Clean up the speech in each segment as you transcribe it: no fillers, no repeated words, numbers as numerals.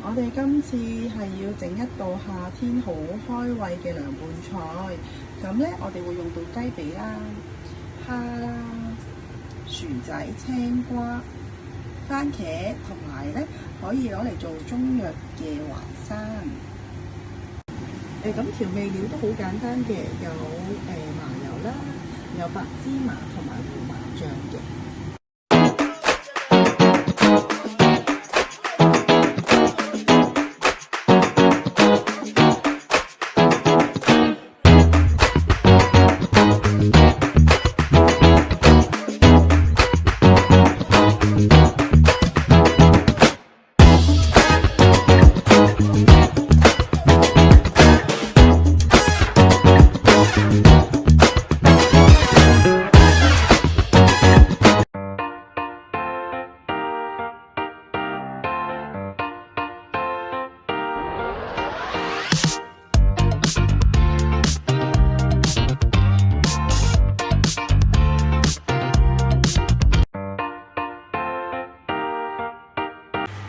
我哋今次係要整一道夏天好開胃嘅涼拌菜。咁咧，我哋會用到雞髀啦、蝦啦、薯仔、青瓜、番茄，同埋咧可以攞嚟做中藥嘅淮山。咁調味料都好簡單嘅，有麻油啦，有白芝麻同埋胡麻醬嘅。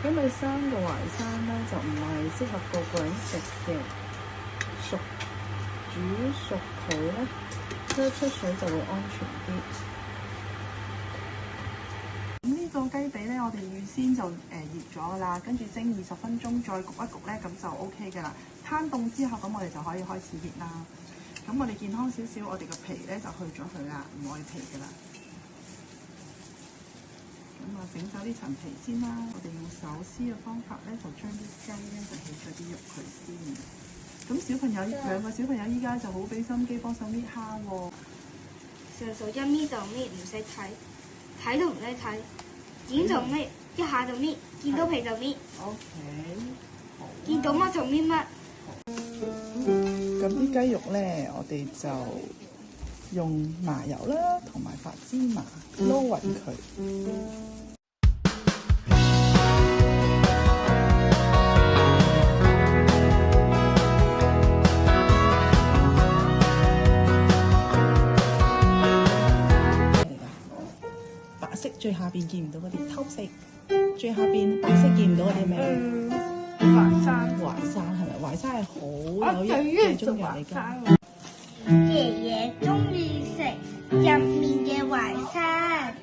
因為生嘅淮山咧就唔係適合個個人食嘅，煮熟佢咧，推出水就會安全啲。咁呢個雞髀咧，我哋預先就醃咗啦，跟住蒸20分鐘，再焗一焗咧，咁就 OK 嘅啦。攤凍之後，咁我哋就可以開始醃啦。咁我哋健康少少，我哋個皮咧就去咗佢啦，唔愛皮嘅啦。咁啊，整走呢層皮先啦。我哋用手撕嘅方法咧，就將啲雞咧就起咗啲肉佢先。咁小朋友2個小朋友依家就好俾心機幫手搣蝦喎。上手一搣就搣，唔使睇都唔使睇，剪就搣，一下就搣，見到皮就搣。OK， 好。見到乜就搣乜。咁啲雞肉咧，我哋就用麻油啦，同埋白芝麻撈勻佢。白色最下邊見唔到嗰啲偷色，最下邊白色見唔到嗰啲咩？淮山係咪？淮山係好有益嘅中藥嚟㗎。爺爺中意食入面嘅淮山，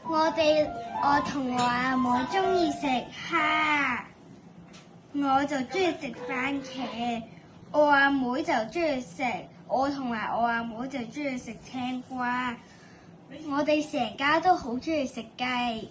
我同我阿妹中意食蝦，我就中意食番茄，我阿妹就中意食，我同埋我阿妹就中意食青瓜，我哋成家都好中意食雞。